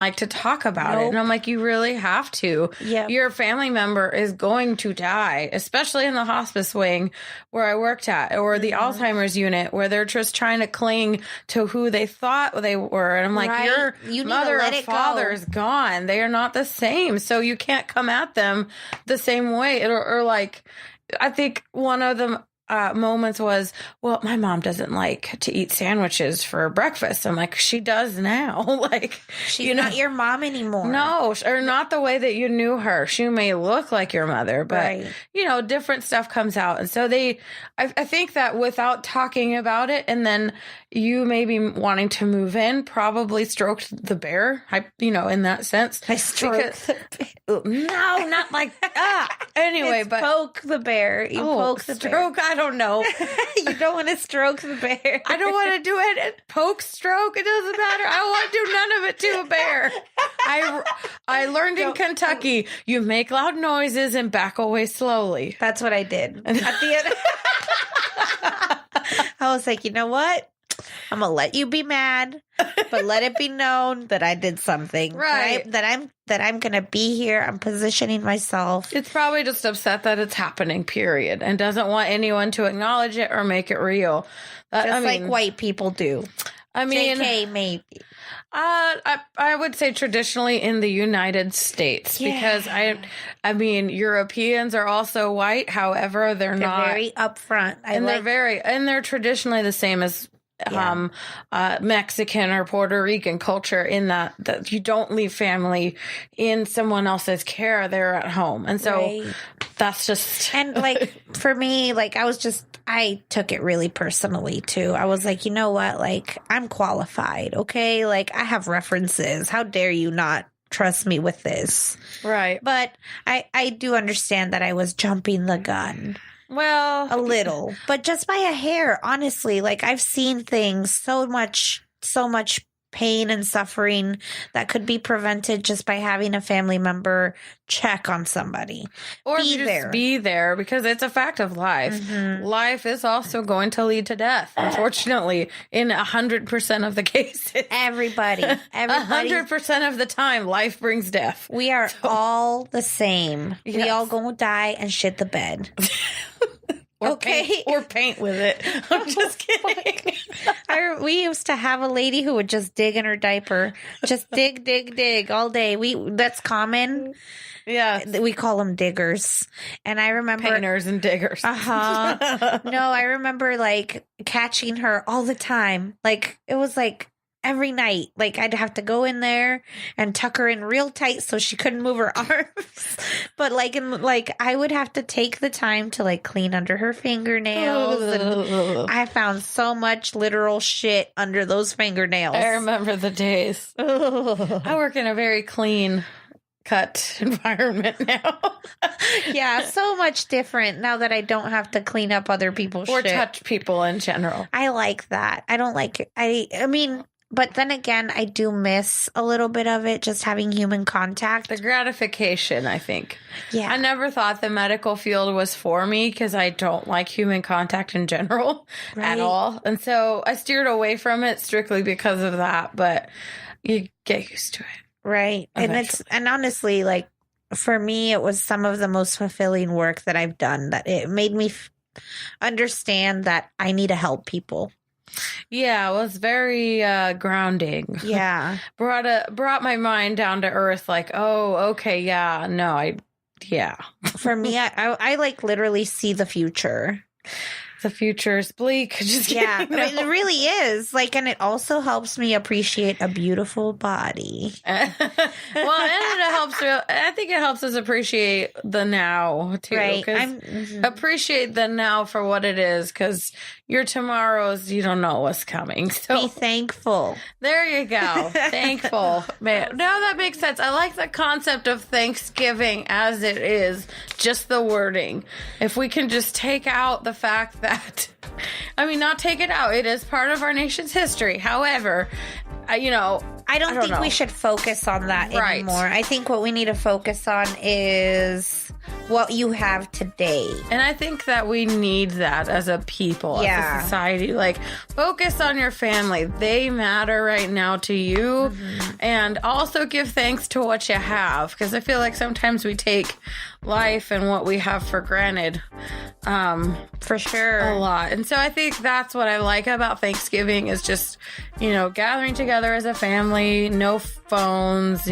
like to talk about it. And I'm like, you really have to. Yeah. Your family member is going to die, especially in the hospice wing where I worked at, or the Alzheimer's unit, where they're just trying to cling to who they thought they were. And I'm like, your mother or father is gone. They are not the same. So you can't come at them the same way. Or like, I think one of them moments was, well, my mom doesn't like to eat sandwiches for breakfast. I'm like, she does now. Like, she's not your mom anymore. No, or not the way that you knew her. She may look like your mother, but different stuff comes out. And so I think that without talking about it, and then you maybe wanting to move in, probably stroked the bear. In that sense. I stroked the bear. No, not like anyway, but poke the bear. You poke the stroke. Bear. I don't know. You don't want to stroke the bear. I don't want to do it. Poke, stroke. It doesn't matter. I don't want to do none of it to a bear. I learned in Kentucky, you make loud noises and back away slowly. That's what I did. At the end, I was like, you know what? I'm gonna let you be mad, but let it be known that I did something. Right. That I'm gonna be here. I'm positioning myself. It's probably just upset that it's happening, period, and doesn't want anyone to acknowledge it or make it real. Like white people do. I mean, JK maybe. I would say traditionally in the United States, because I mean, Europeans are also white. However, they're not very upfront. They're traditionally the same as Mexican or Puerto Rican culture, in that you don't leave family in someone else's care. They're at home. And so that's just, and like, for me, like, I took it really personally too. I was like, you know what? Like, I'm qualified. Okay. Like, I have references. How dare you not trust me with this? Right. But I do understand that I was jumping the gun. Well, a little, but just by a hair, honestly. Like, I've seen things, so much pain and suffering that could be prevented just by having a family member check on somebody. Or be there, because it's a fact of life. Mm-hmm. Life is also going to lead to death, unfortunately, in 100% of the cases. Everybody 100% of the time, life brings death. We are all the same. Yes. We all gonna die and shit the bed. Or paint with it. I'm just kidding. We used to have a lady who would just dig in her diaper, just dig all day. That's common. Yeah, we call them diggers. And I remember painters and diggers. No, I remember like catching her all the time. Like, it was like every night. Like, I'd have to go in there and tuck her in real tight so she couldn't move her arms. But I would have to take the time to like clean under her fingernails. And I found so much literal shit under those fingernails. I remember the days. I work in a very clean cut environment now. Yeah, so much different now that I don't have to clean up other people's or shit. Or touch people in general. I like that. I don't like it. I mean, but then again, I do miss a little bit of it, just having human contact. The gratification, I think. Yeah. I never thought the medical field was for me because I don't like human contact in general at all. And so I steered away from it strictly because of that. But you get used to it. Right. Eventually. And honestly, like, for me, it was some of the most fulfilling work that I've done, that it made me understand that I need to help people. Yeah, it was very grounding. Yeah. brought my mind down to earth, like, oh, okay, yeah, no, For me, I like literally see the future. The future is bleak. Just yeah, kidding, no. I mean, it really is. Like, and it also helps me appreciate a beautiful body. Well, and it helps. I think it helps us appreciate the now too. Right. Appreciate the now for what it is, because your tomorrows, you don't know what's coming. So be thankful. There you go. Thankful, man. Now that makes sense. I like the concept of Thanksgiving as it is, just the wording. If we can just take out the fact that, I mean, not take it out. It is part of our nation's history. However, I don't think we should focus on that anymore. I think what we need to focus on is what you have today. And I think that we need that as a people, as a society. Like, focus on your family. They matter right now to you. And also give thanks to what you have. Because I feel like sometimes we take life and what we have for granted. For sure. A lot. And so I think that's what I like about Thanksgiving is just, gathering together as a family, no phones,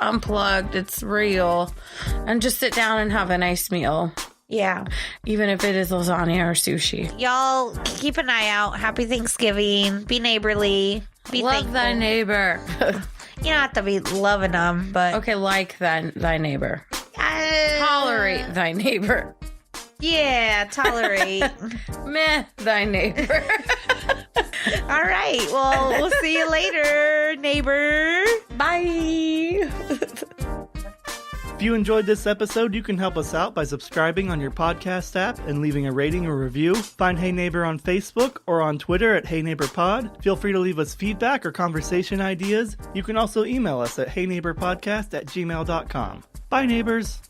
unplugged, it's real, and just sit down and have a nice meal. Yeah. Even if it is lasagna or sushi. Y'all keep an eye out. Happy Thanksgiving. Be neighborly. Be Love thankful. thy neighbor. You don't have to be loving them, but... Okay, like thy neighbor. Tolerate thy neighbor. Yeah, tolerate. Meh, thy neighbor. All right. Well, we'll see you later, neighbor. Bye. If you enjoyed this episode, you can help us out by subscribing on your podcast app and leaving a rating or review. Find Hey Neighbor on Facebook or on Twitter at Hey Neighbor Pod. Feel free to leave us feedback or conversation ideas. You can also email us at heyneighborpodcast@gmail.com. Bye, neighbors.